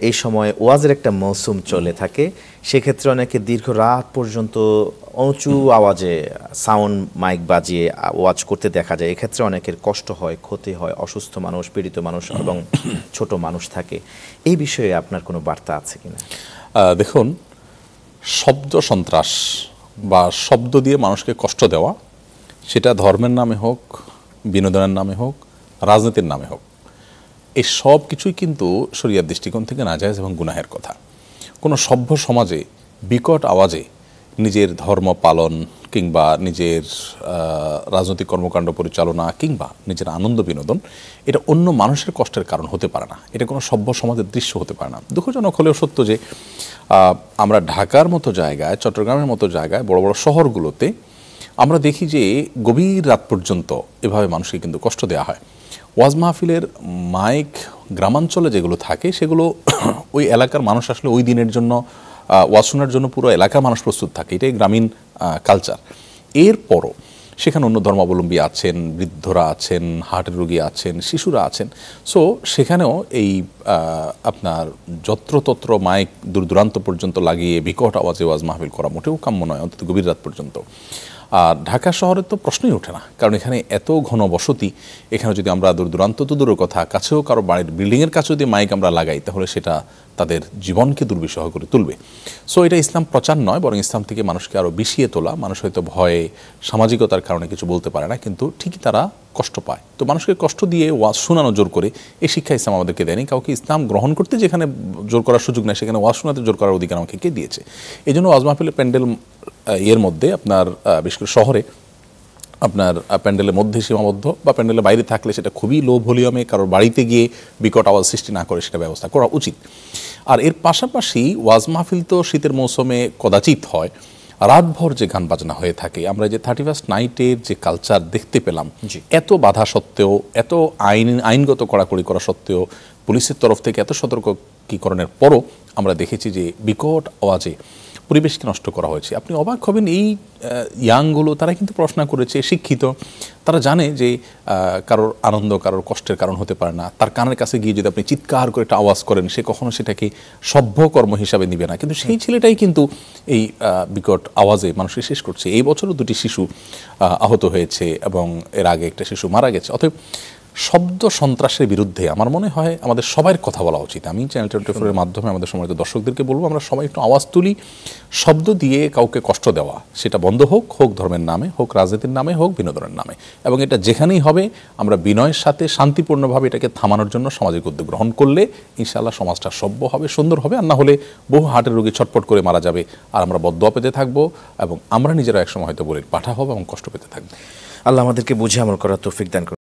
এই সময় ওয়াজের একটা মৌসুম চলে থাকে, সেক্ষেত্রে অনেকে দীর্ঘ রাত পর্যন্ত উঁচু আওয়াজে সাউন্ড মাইক বাজিয়ে ওয়াজ করতে দেখা যায়। এক্ষেত্রে অনেকের কষ্ট হয়, ক্ষতি হয়, অসুস্থ মানুষ, পীড়িত মানুষ এবং ছোট মানুষ থাকে। এই বিষয়ে আপনার কোনো বার্তা আছে কিনা? দেখুন, শব্দ সন্ত্রাস বা শব্দ দিয়ে মানুষকে কষ্ট দেওয়া, সেটা ধর্মের নামে হোক, বিনোদনের নামে হোক, রাজনীতির নামে হোক, এই সব কিছুই কিন্তু শরিয়ার দৃষ্টিকোণ থেকে নাজায়েজ এবং গুনাহের কথা। কোনো সভ্য সমাজে বিকট আওয়াজে নিজের ধর্ম পালন কিংবা নিজের রাজনৈতিক কর্মকাণ্ড পরিচালনা কিংবা নিজের আনন্দ বিনোদন, এটা অন্য মানুষের কষ্টের কারণ হতে পারে না। এটা কোনো সভ্য সমাজের দৃশ্য হতে পারে না। দুঃখজনক হলেও সত্য যে আমরা ঢাকার মতো জায়গায়, চট্টগ্রামের মতো জায়গায়, বড় বড় শহরগুলোতে আমরা দেখি যে গভীর রাত পর্যন্ত এভাবে মানুষকে কিন্তু কষ্ট দেওয়া হয়। ওয়াজ মাহফিলের মাইক গ্রামাঞ্চলে যেগুলো থাকে সেগুলো ওই এলাকার মানুষ আসলে ওই দিনের জন্য ওয়াজ শোনার জন্য পুরো এলাকার মানুষ প্রস্তুত থাকে, এটাই গ্রামীণ কালচার। এরপরও সেখানে অন্য ধর্মাবলম্বী আছেন, বৃদ্ধরা আছেন, হার্টের রোগী আছেন, শিশুরা আছেন। সো সেখানেও এই আপনার যত্রতত্র মাইক দূর দূরান্ত পর্যন্ত লাগিয়ে বিকট আওয়াজে ওয়াজ মাহফিল করা মোটেও কাম্য নয়, অন্তত গভীর রাত পর্যন্ত। আর ঢাকা শহরে তো প্রশ্নই ওঠে না, কারণ এখানে এত ঘন বসতি। এখানে যদি আমরা দূর দূরান্ত তো দূরের কথা, কাছেও কারো বাড়ির বিল্ডিংয়ের কাছেও যদি মাইক আমরা লাগাই, তাহলে সেটা তাদের জীবনকে দুর্বিষহ করে তুলবে। সো এটা ইসলাম প্রচার নয়, বরং ইসলাম থেকে মানুষকে আরও বিষিয়ে তোলা। মানুষ হয়তো ভয়ে, সামাজিকতার কারণে কিছু বলতে পারে না, কিন্তু ঠিকই তারা কষ্ট পায়। তো মানুষকে কষ্ট দিয়ে ওয়াজ শোনানো জোর করে, এই শিক্ষা ইসলাম আমাদেরকে দেয়নি। কাউকে ইসলাম গ্রহণ করতে যেখানে জোর করার সুযোগ নেই, সেখানে ওয়াজ শোনাতে জোর করার অধিকার আমাকে কে দিয়েছে? এই জন্য ওয়াজ মাহফিলের প্যান্ডেল এর মধ্যে আপনার বিশেষ করে শহরে আপনার প্যান্ডেলের মধ্যে সীমাবদ্ধ, বা প্যান্ডেলের বাইরে থাকলে সেটা খুবই লো ভলিউমে কারোর বাড়িতে গিয়ে বিকট আওয়াজ সৃষ্টি না করে সেটা ব্যবস্থা করা উচিত। আর এর পাশাপাশি ওয়াজ মাহফিল তো শীতের মৌসুমে কদাচিৎ হয়, রাতভর যে গান বাজনা হয়ে থাকে। আমরা যে 31st নাইটের যে কালচার দেখতে পেলাম, এত বাধা সত্ত্বেও, এত আইনগত কড়াকড়ি করা সত্ত্বেও, পুলিশের তরফ থেকে এত সতর্কীকরণের পরও আমরা দেখেছি যে বিকট আওয়াজে পরিবেশকে নষ্ট করা হয়েছে। আপনি অবাক হবেন, এই ইয়াংগুলো তারা কিন্তু পড়াশোনা করেছে, শিক্ষিত, তারা জানে যে কারোর আনন্দ কারোর কষ্টের কারণ হতে পারে না। তার কানের কাছে গিয়ে যদি আপনি চিৎকার করে একটা আওয়াজ করেন, সে কখনো সেটাকে সভ্য কর্ম হিসাবে নিবে না। কিন্তু সেই ছেলেটাই কিন্তু এই বিকট আওয়াজে মানুষকে শেষ করছে। এই বছরও 2টি শিশু আহত হয়েছে এবং এর আগে একটা শিশু মারা গেছে। অতএব শব্দ সন্ত্রাসের বিরুদ্ধে আমার মনে হয় আমাদের সবার কথা বলা উচিত। আমি চ্যানেল 24 এর মাধ্যমে আমাদের সম্মানিত দর্শকদেরকে বলবো, আমরা সবাই একটু আওয়াজ তুলি। শব্দ দিয়ে কাউকে কষ্ট দেওয়া সেটা বন্ধ হোক, হোক ধর্মের নামে, হোক রাজনীতির নামে, হোক বিনোদনের নামে, এবং এটা যেখানেই হবে আমরা বিনয়ের সাথে শান্তিপূর্ণভাবে এটাকে থামানোর জন্য সামাজিক উদ্যোগ গ্রহণ করলে ইনশাআল্লাহ সমাজটা সভ্য হবে, সুন্দর হবে। আর না হলে বহু হার্টের রোগী ছটফট করে মারা যাবে, আর আমরা বদদোয়া পেতে থাকবো, এবং আমরা নিজেরা একসময় হয়তো বলে পাঠা হবো এবং কষ্ট পেতে থাকবো। আল্লাহ আমাদেরকে বুঝে আমল করার তৌফিক দান করুন।